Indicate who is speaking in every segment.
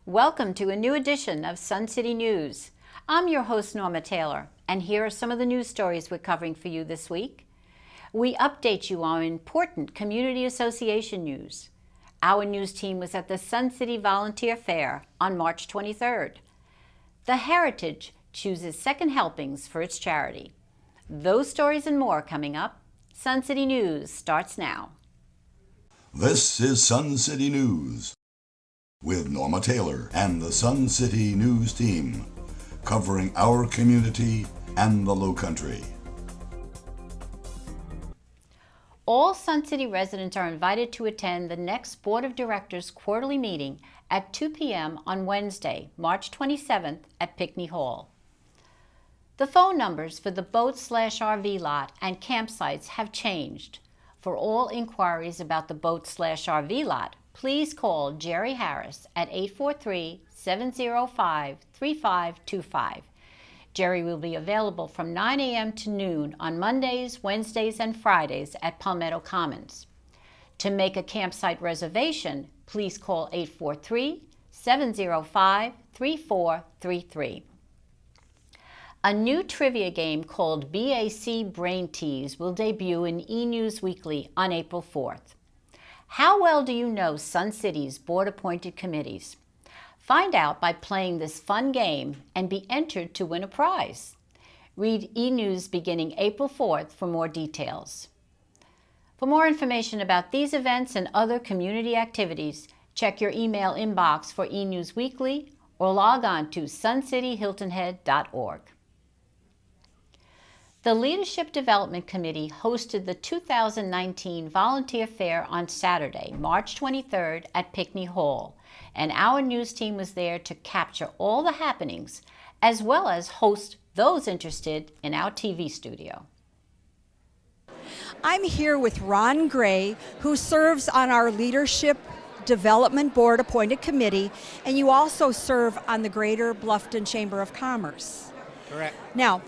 Speaker 1: Welcome to a new edition of Sun City News. I'm your host, Norma Taylor, and here are some of the news stories we're covering for you this week. We update you on important community association news. Our news team was at the Sun City Volunteer Fair on March 23rd. The Heritage chooses second helpings for its charity. Those stories and more coming up. Sun City News starts now.
Speaker 2: This is Sun City News with Norma Taylor and the Sun City News team, covering our community and the Lowcountry.
Speaker 1: All Sun City residents are invited to attend the next Board of Directors quarterly meeting at 2 p.m. on Wednesday, March 27th at Pickney Hall. The phone numbers for the boat/RV lot and campsites have changed. For all inquiries about the boat/RV lot, please call Jerry Harris at 843-705-3525. Jerry will be available from 9 a.m. to noon on Mondays, Wednesdays, and Fridays at Palmetto Commons. To make a campsite reservation, please call 843-705-3433. A new trivia game called BAC Brain Tease will debut in E! News Weekly on April 4th. How well do you know Sun City's board-appointed committees? Find out by playing this fun game and be entered to win a prize. Read E! News beginning April 4th for more details. For more information about these events and other community activities, check your email inbox for E! News Weekly or log on to suncityhiltonhead.org. The Leadership Development Committee hosted the 2019 Volunteer Fair on Saturday, March 23rd at Pickney Hall, and our news team was there to capture all the happenings, as well as host those interested in our TV studio.
Speaker 3: I'm here with Ron Gray, who serves on our Leadership Development Board appointed committee, and you also serve on the Greater Bluffton Chamber of Commerce.
Speaker 4: Correct.
Speaker 3: Now,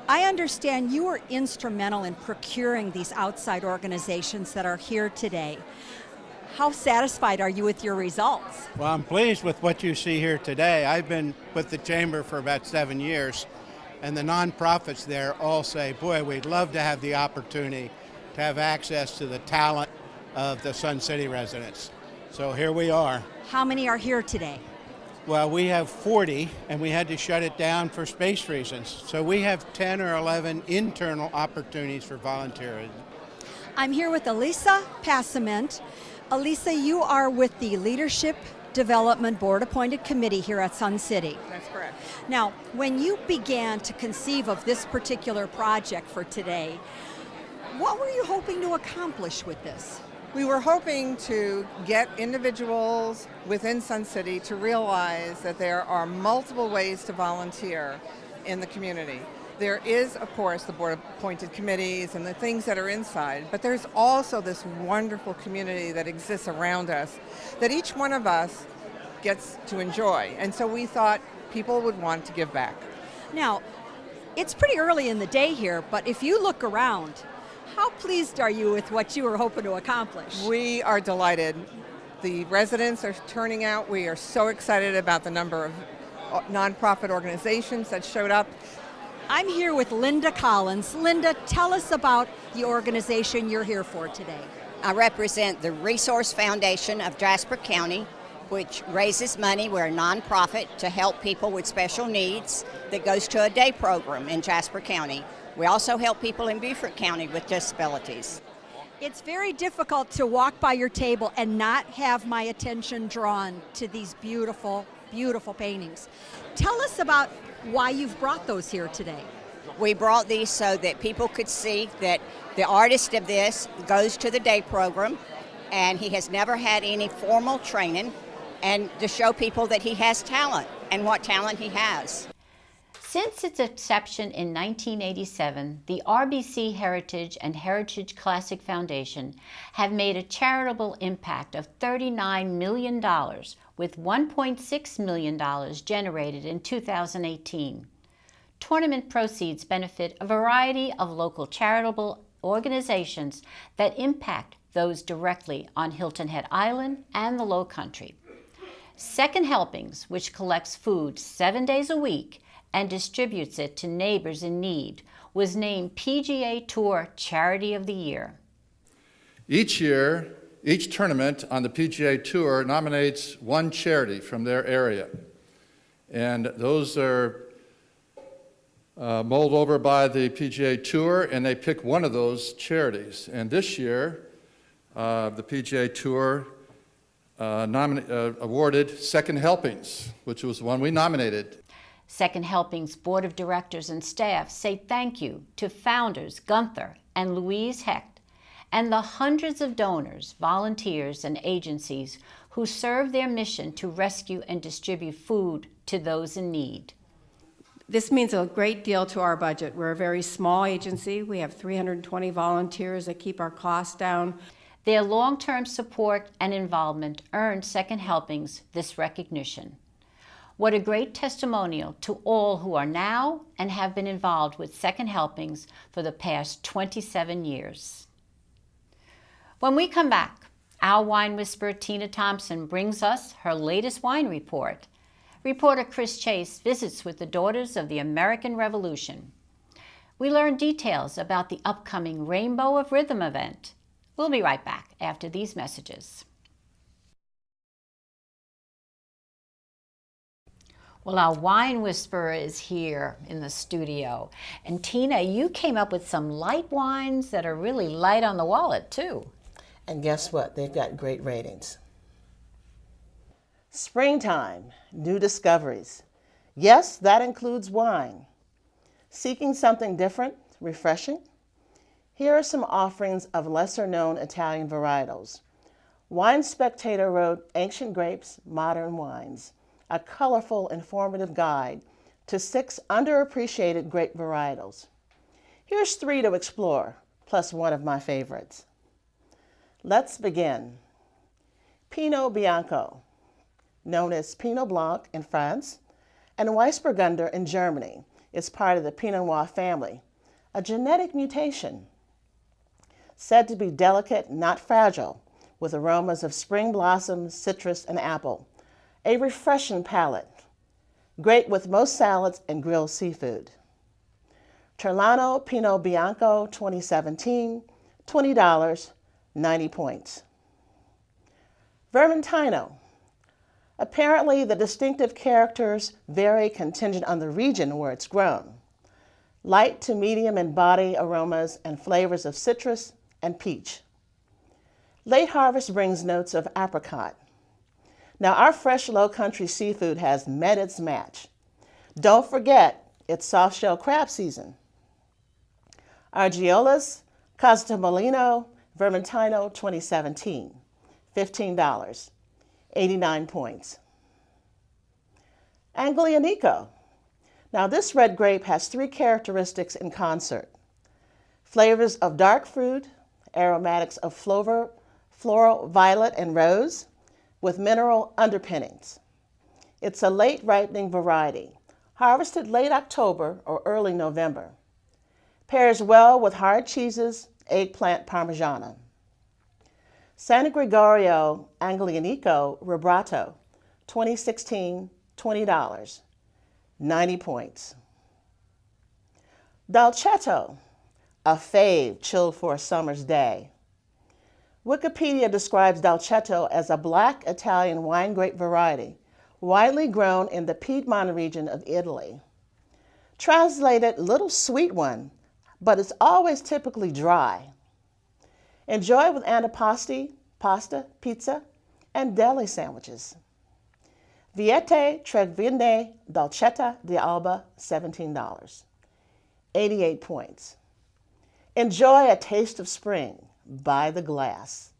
Speaker 3: I understand you were instrumental in procuring these outside organizations that are here today. How satisfied are you with your results?
Speaker 4: Well, I'm pleased with what you see here today. I've been with the Chamber for about 7 years, and the nonprofits there all say, boy, we'd love to have the opportunity to have access to the talent of the Sun City residents. So here we are.
Speaker 3: How many are here today?
Speaker 4: Well, we have 40, and we had to shut it down for space reasons. So we have 10 or 11 internal opportunities for volunteering.
Speaker 3: I'm here with Elisa Passament. Elisa, you are with the Leadership Development Board appointed committee here at Sun City.
Speaker 5: That's correct.
Speaker 3: Now, when you began to conceive of this particular project for today, what were you hoping to accomplish with this?
Speaker 5: We were hoping to get individuals within Sun City to realize that there are multiple ways to volunteer in the community. There is, of course, the board-appointed committees and the things that are inside, but there's also this wonderful community that exists around us that each one of us gets to enjoy. And so we thought people would want to give back.
Speaker 3: Now, it's pretty early in the day here, but if you look around, how pleased are you with what you were hoping to accomplish?
Speaker 5: We are delighted. The residents are turning out. We are so excited about the number of nonprofit organizations that showed up.
Speaker 3: I'm here with Linda Collins. Linda, tell us about the organization you're here for today.
Speaker 6: I represent the Resource Foundation of Jasper County, which raises money. We're a nonprofit to help people with special needs that goes to a day program in Jasper County. We also help people in Beaufort County with disabilities.
Speaker 3: It's very difficult to walk by your table and not have my attention drawn to these beautiful, beautiful paintings. Tell us about why you've brought those here today.
Speaker 6: We brought these so that people could see that the artist of this goes to the day program, and he has never had any formal training, and to show people that he has talent and what talent he has.
Speaker 1: Since its inception in 1987, the RBC Heritage and Heritage Classic Foundation have made a charitable impact of $39 million, with $1.6 million generated in 2018. Tournament proceeds benefit a variety of local charitable organizations that impact those directly on Hilton Head Island and the Lowcountry. Second Helpings, which collects food 7 days a week and distributes it to neighbors in need, was named PGA Tour Charity of the Year.
Speaker 7: Each year, each tournament on the PGA Tour nominates one charity from their area. And those are mulled over by the PGA Tour, and they pick one of those charities. And this year, the PGA Tour awarded Second Helpings, which was the one we nominated.
Speaker 1: Second Helpings Board of Directors and staff say thank you to founders Gunther and Louise Hecht and the hundreds of donors, volunteers, and agencies who serve their mission to rescue and distribute food to those in need.
Speaker 8: This means a great deal to our budget. We're a very small agency. We have 320 volunteers that keep our costs down.
Speaker 1: Their long-term support and involvement earned Second Helpings this recognition. What a great testimonial to all who are now and have been involved with Second Helpings for the past 27 years. When we come back, our wine whisperer Tina Thompson brings us her latest wine report. Reporter Chris Chase visits with the Daughters of the American Revolution. We learn details about the upcoming Rainbow of Rhythm event. We'll be right back after these messages. Well, our wine whisperer is here in the studio. And Tina, you came up with some light wines that are really light on the wallet, too.
Speaker 9: And guess what? They've got great ratings. Springtime, new discoveries. Yes, that includes wine. Seeking something different, refreshing? Here are some offerings of lesser-known Italian varietals. Wine Spectator wrote Ancient Grapes, Modern Wines, a colorful, informative guide to 6 underappreciated grape varietals. Here's 3 to explore, plus one of my favorites. Let's begin. Pinot Bianco, known as Pinot Blanc in France, and Weissburgunder in Germany, is part of the Pinot Noir family, a genetic mutation. Said to be delicate, not fragile, with aromas of spring blossoms, citrus, and apple. A refreshing palate, great with most salads and grilled seafood. Terlano Pinot Bianco 2017, $20, 90 points. Vermentino. Apparently, the distinctive characters vary contingent on the region where it's grown. Light to medium in body aromas and flavors of citrus and peach. Late harvest brings notes of apricot. Now, our fresh low-country seafood has met its match. Don't forget, it's soft-shell crab season. Argiolas, Costamolino, Vermentino 2017, $15, 89 points. Anglianico. Now, this red grape has 3 characteristics in concert. Flavors of dark fruit, aromatics of floral, violet, and rose, with mineral underpinnings. It's a late ripening variety, harvested late October or early November. Pairs well with hard cheeses, eggplant parmigiana. San Gregorio Anglianico Rubrato, 2016, $20, 90 points. Dolcetto, a fave chilled for a summer's day. Wikipedia describes Dolcetto as a black Italian wine grape variety, widely grown in the Piedmont region of Italy. Translated little sweet one, but it's always typically dry. Enjoy with antipasti, pasta, pizza, and deli sandwiches. Viette Tregvinde Dolcetta di Alba, $17, 88 points. Enjoy a taste of spring by the glass.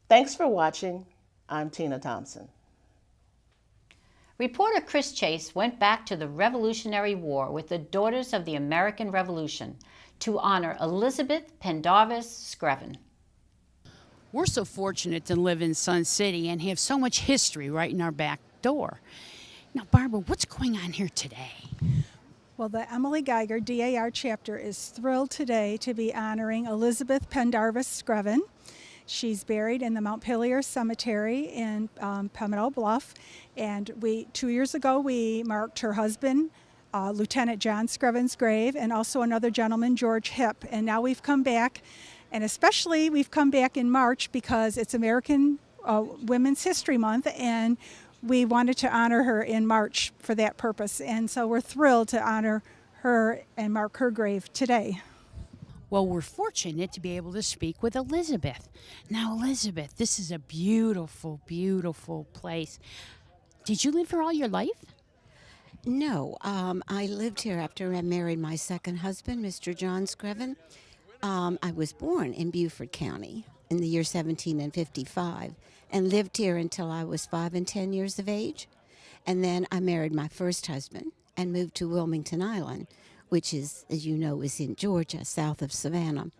Speaker 9: Thanks for watching. I'm Tina Thompson.
Speaker 1: Reporter Chris Chase went back to the Revolutionary War with the Daughters of the American Revolution to honor Elizabeth Pendarvis Screven.
Speaker 10: We're so fortunate to live in Sun City and have so much history right in our back door. Now, Barbara, what's going on here today?
Speaker 11: Well, the Emily Geiger DAR chapter is thrilled today to be honoring Elizabeth Pendarvis Screven. She's buried in the Mount Pelier Cemetery in Palmetto Bluff. And 2 years ago, we marked her husband, Lieutenant John Screven's grave, and also another gentleman, George Hipp. And now we've come back, and especially we've come back in March because it's American Women's History Month, and we wanted to honor her in March for that purpose. And so we're thrilled to honor her and mark her grave today.
Speaker 10: Well, we're fortunate to be able to speak with Elizabeth. Now, Elizabeth, this is a beautiful, beautiful place. Did you live here all your life?
Speaker 12: No, I lived here after I married my second husband, Mr. John Screven. I was born in Beaufort County in the year 1755 and lived here until I was 5 and 10 years of age. And then I married my first husband and moved to Wilmington Island, which is, as you know, is in Georgia, south of Savannah.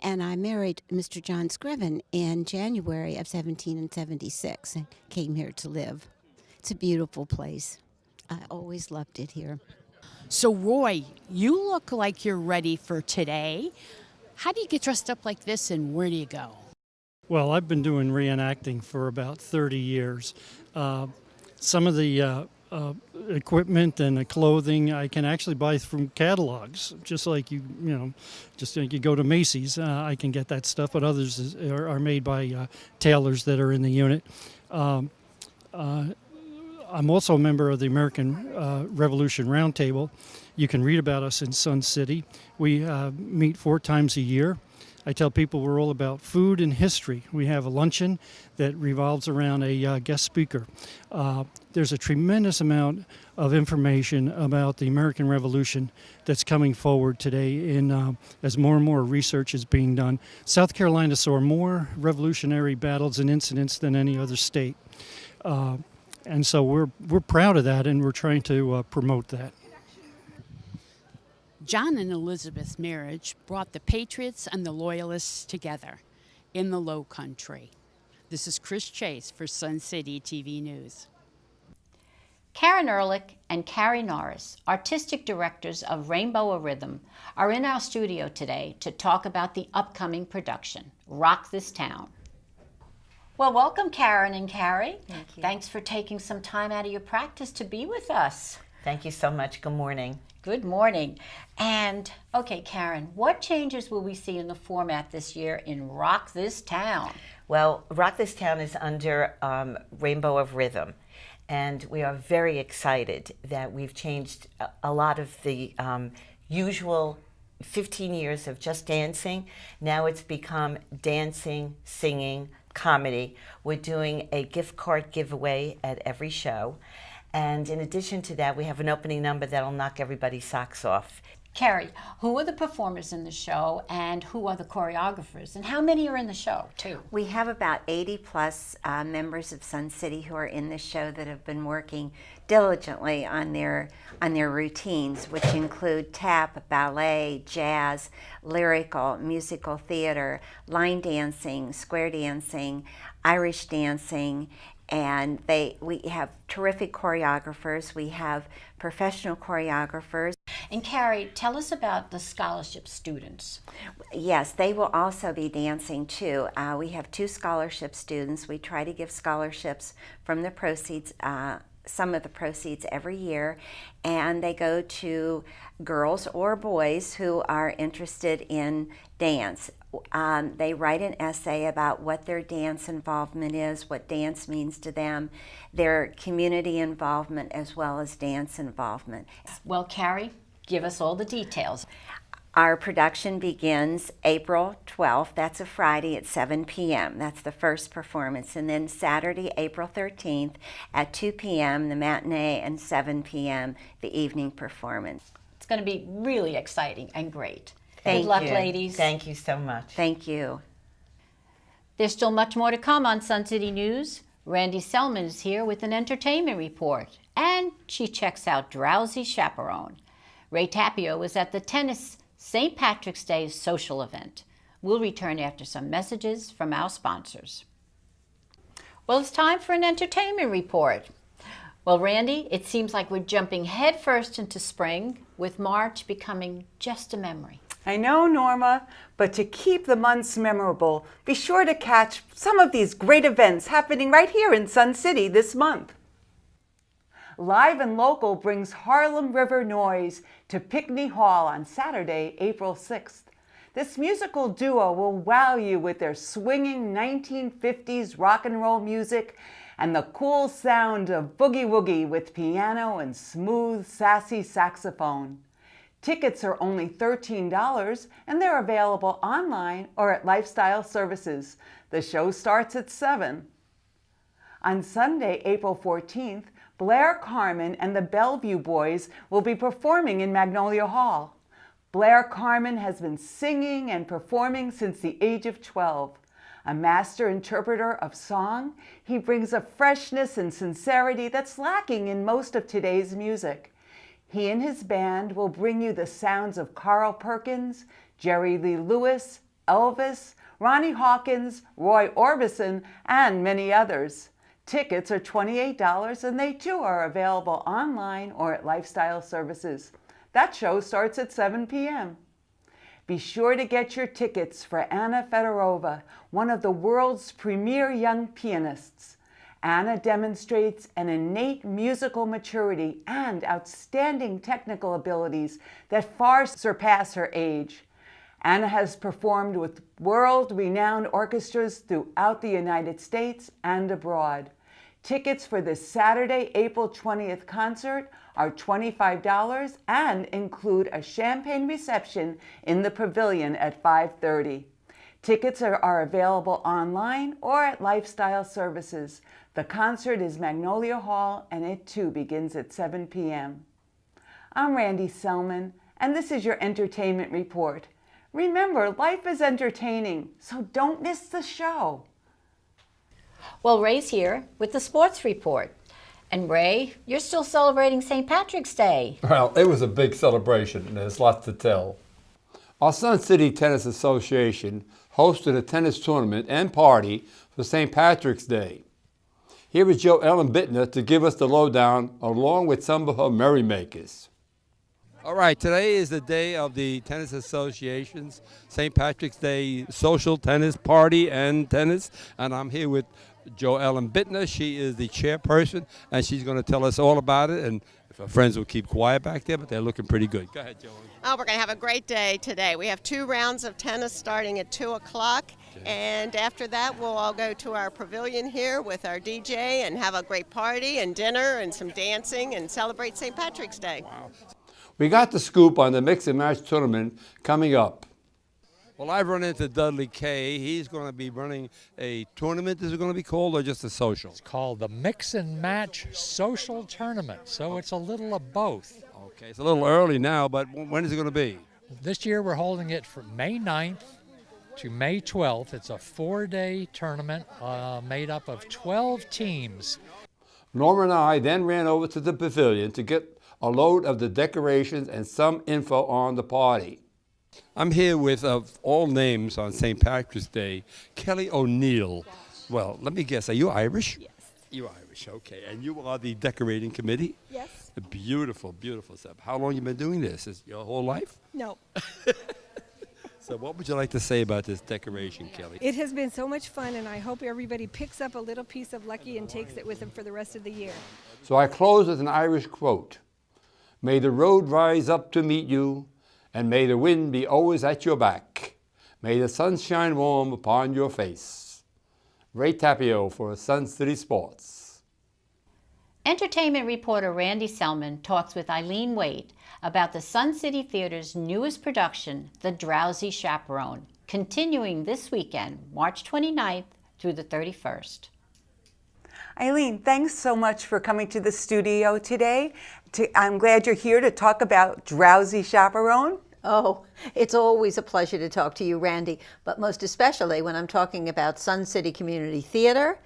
Speaker 12: And I married Mr. John Screven in January of 1776 and came here to live. It's a beautiful place. I always loved it here.
Speaker 10: So, Roy, you look like you're ready for today. How do you get dressed up like this, and where do you go?
Speaker 13: Well, I've been doing reenacting for about 30 years. Some of the equipment and the clothing I can actually buy from catalogs, just like you go to Macy's. I can get that stuff, but others are made by tailors that are in the unit. I'm also a member of the American Revolution Roundtable. You can read about us in Sun City. We meet 4 times a year. I tell people we're all about food and history. We have a luncheon that revolves around a guest speaker. There's a tremendous amount of information about the American Revolution that's coming forward today as more and more research is being done. South Carolina saw more revolutionary battles and incidents than any other state. And so we're proud of that, and we're trying to promote that.
Speaker 10: John and Elizabeth's marriage brought the Patriots and the Loyalists together in the Low Country. This is Chris Chase for Sun City TV News.
Speaker 1: Karen Ehrlich and Carrie Norris, artistic directors of Rainbow of Rhythm, are in our studio today to talk about the upcoming production, Rock This Town. Well, welcome, Karen and Carrie.
Speaker 14: Thank you.
Speaker 1: Thanks for taking some time out of your practice to be with us.
Speaker 14: Thank you so much. Good morning.
Speaker 1: Good morning. And, okay, Karen, what changes will we see in the format this year in Rock This Town?
Speaker 14: Well, Rock This Town is under Rainbow of Rhythm, and we are very excited that we've changed a lot of the usual 15 years of just dancing. Now it's become dancing, singing, comedy. We're doing a gift card giveaway at every show. And in addition to that, we have an opening number that'll knock everybody's socks off.
Speaker 1: Carrie, who are the performers in the show, and who are the choreographers, and how many are in the show, too?
Speaker 15: We have about 80 plus members of Sun City who are in the show that have been working diligently on their routines, which include tap, ballet, jazz, lyrical, musical theater, line dancing, square dancing, Irish dancing, and we have terrific choreographers. We have professional choreographers.
Speaker 1: And Carrie, tell us about the scholarship students.
Speaker 15: Yes, they will also be dancing too. We have 2 scholarship students. We try to give scholarships from the proceeds, some of the proceeds every year, and they go to girls or boys who are interested in dance. They write an essay about what their dance involvement is, what dance means to them, their community involvement, as well as dance involvement.
Speaker 1: Well, Carrie, give us all the details.
Speaker 15: Our production begins April 12th. That's a Friday at 7 p.m. That's the first performance. And then Saturday, April 13th at 2 p.m., the matinee, and 7 p.m., the evening performance.
Speaker 1: It's going to be really exciting and great.
Speaker 15: Thank
Speaker 1: Good luck,
Speaker 15: you.
Speaker 1: ladies.
Speaker 14: Thank you so much.
Speaker 15: Thank you.
Speaker 1: There's still much more to come on Sun City News. Randi Selman is here with an entertainment report, and she checks out Drowsy Chaperone. Ray Tapio is at the tennis St. Patrick's Day social event. We'll return after some messages from our sponsors. Well, it's time for an entertainment report. Well, Randi, it seems like we're jumping headfirst into spring, with March becoming just a memory.
Speaker 16: I know, Norma, but to keep the months memorable, be sure to catch some of these great events happening right here in Sun City this month. Live and Local brings Harlem River Noise to Pickney Hall on Saturday, April 6th. This musical duo will wow you with their swinging 1950s rock and roll music and the cool sound of boogie woogie with piano and smooth, sassy saxophone. Tickets are only $13 and they're available online or at Lifestyle Services. The show starts at 7. On Sunday, April 14th, Blair Carmen and the Bellevue Boys will be performing in Magnolia Hall. Blair Carmen has been singing and performing since the age of 12. A master interpreter of song, he brings a freshness and sincerity that's lacking in most of today's music. He and his band will bring you the sounds of Carl Perkins, Jerry Lee Lewis, Elvis, Ronnie Hawkins, Roy Orbison, and many others. Tickets are $28 and they too are available online or at Lifestyle Services. That show starts at 7 p.m. Be sure to get your tickets for Anna Fedorova, one of the world's premier young pianists. Anna demonstrates an innate musical maturity and outstanding technical abilities that far surpass her age. Anna has performed with world-renowned orchestras throughout the United States and abroad. Tickets for this Saturday, April 20th concert are $25 and include a champagne reception in the pavilion at 5:30. Tickets are available online or at Lifestyle Services. The concert is Magnolia Hall and it too begins at 7 p.m. I'm Randi Selman and this is your entertainment report. Remember, life is entertaining, so don't miss the show.
Speaker 1: Well, Ray's here with the sports report. And Ray, you're still celebrating St. Patrick's Day.
Speaker 17: Well, it was a big celebration and there's lots to tell. Our Sun City Tennis Association hosted a tennis tournament and party for St. Patrick's Day. Here is Ellen Bittner to give us the lowdown along with some of her merrymakers.
Speaker 18: All right, today is the day of the Tennis Association's St. Patrick's Day social tennis party and tennis, and I'm here with Ellen Bittner. She is the chairperson, and she's going to tell us all about it, and if our friends will keep quiet back there, but they're looking pretty good. Go ahead, Joe.
Speaker 19: Oh, we're going to have a great day today. We have 2 rounds of tennis starting at 2 o'clock, and after that we'll all go to our pavilion here with our DJ and have a great party and dinner and some dancing and celebrate St. Patrick's Day.
Speaker 17: Wow. We got the scoop on the mix and match tournament coming up.
Speaker 18: Well, I've run into Dudley Kay. He's going to be running a tournament. Is it going to be called or just a social?
Speaker 20: It's called the Mix and Match Social Tournament, so it's a little of both.
Speaker 18: Okay, it's a little early now, but when is it going to be?
Speaker 20: This year we're holding it from May 9th to May 12th. It's a 4-day tournament made up of 12 teams.
Speaker 17: Norma and I then ran over to the pavilion to get a load of the decorations and some info on the party.
Speaker 18: I'm here with, of all names on St. Patrick's Day, Kelly O'Neill. Well, let me guess, are you Irish?
Speaker 21: Yes.
Speaker 18: You're Irish, okay. And you are the decorating committee?
Speaker 21: Yes.
Speaker 18: Beautiful, beautiful stuff. How long you been doing this? Is your whole life?
Speaker 21: No.
Speaker 18: So what would you like to say about this decoration, Kelly?
Speaker 21: It has been so much fun, and I hope everybody picks up a little piece of Lucky and takes it with them for the rest of the year.
Speaker 17: So I close with an Irish quote. May the road rise up to meet you, and may the wind be always at your back. May the sun shine warm upon your face. Ray Tapio for Sun City Sports.
Speaker 1: Entertainment reporter Randi Selman talks with Eileen Waite about the Sun City Theater's newest production, The Drowsy Chaperone, continuing this weekend, March 29th through the 31st.
Speaker 16: Eileen, thanks so much for coming to the studio today. I'm glad you're here to talk about Drowsy Chaperone.
Speaker 22: Oh, it's always a pleasure to talk to you, Randy, but most especially when I'm talking about Sun City Community Theater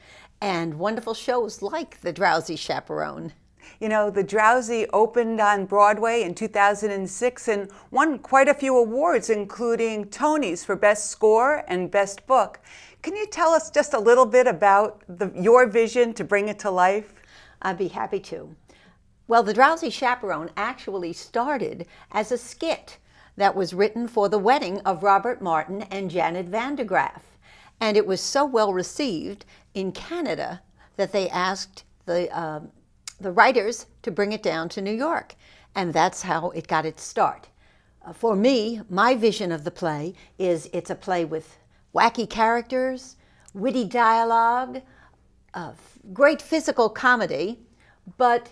Speaker 22: and wonderful shows like The Drowsy Chaperone.
Speaker 16: You know, The Drowsy opened on Broadway in 2006 and won quite a few awards, including Tonys for Best Score and Best Book. Can you tell us just a little bit about your vision to bring it to life?
Speaker 22: I'd be happy to. Well, The Drowsy Chaperone actually started as a skit that was written for the wedding of Robert Martin and Janet Van de Graaff. And it was so well received in Canada that they asked the writers to bring it down to New York. And that's how it got its start. For me, my vision of the play is it's a play with wacky characters, witty dialogue, great physical comedy, but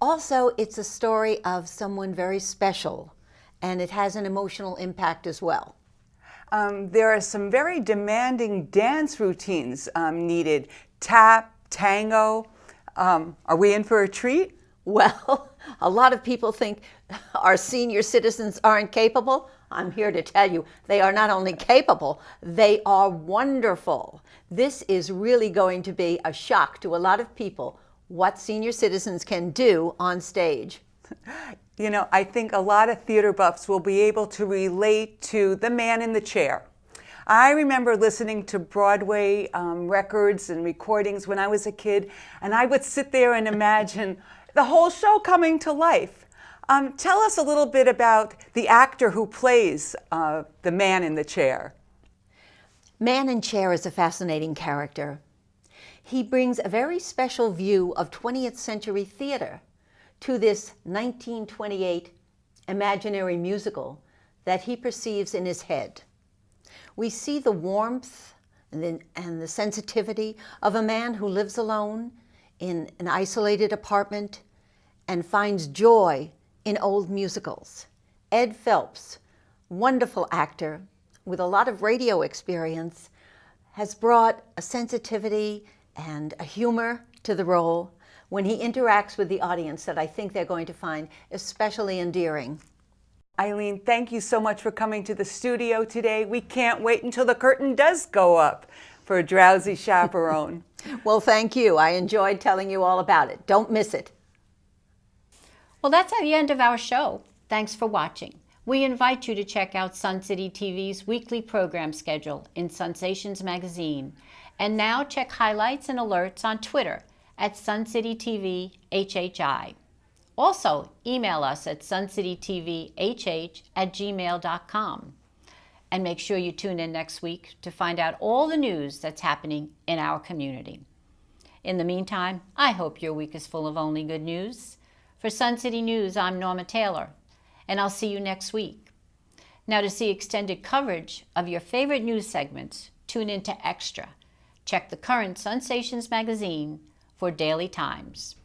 Speaker 22: also it's a story of someone very special, and it has an emotional impact as well.
Speaker 16: There are some very demanding dance routines needed. Tap, tango. Are we in for a treat?
Speaker 22: Well, a lot of people think our senior citizens aren't capable. I'm here to tell you they are not only capable, they are wonderful. This is really going to be a shock to a lot of people what senior citizens can do on stage.
Speaker 16: You know, I think a lot of theater buffs will be able to relate to the man in the chair. I remember listening to Broadway records and recordings when I was a kid, and I would sit there and imagine the whole show coming to life. Tell us a little bit about the actor who plays the man in the chair.
Speaker 22: Man in Chair is a fascinating character. He brings a very special view of 20th century theater to this 1928 imaginary musical that he perceives in his head. We see the warmth and the sensitivity of a man who lives alone in an isolated apartment and finds joy in old musicals. Ed Phelps, wonderful actor with a lot of radio experience, has brought a sensitivity and a humor to the role when he interacts with the audience that I think they're going to find especially endearing.
Speaker 16: Eileen, thank you so much for coming to the studio today. We can't wait until the curtain does go up for a Drowsy Chaperone.
Speaker 22: Well, thank you. I enjoyed telling you all about it. Don't miss it.
Speaker 1: Well, that's the end of our show. Thanks for watching. We invite you to check out Sun City TV's weekly program schedule in Sensations magazine. And now check highlights and alerts on Twitter at Sun City TV HHI. Also, email us at suncitytvhh@gmail.com. And make sure you tune in next week to find out all the news that's happening in our community. In the meantime, I hope your week is full of only good news. For Sun City News, I'm Norma Taylor, and I'll see you next week. Now, to see extended coverage of your favorite news segments, tune into Extra. Check the current Sensations magazine for daily times.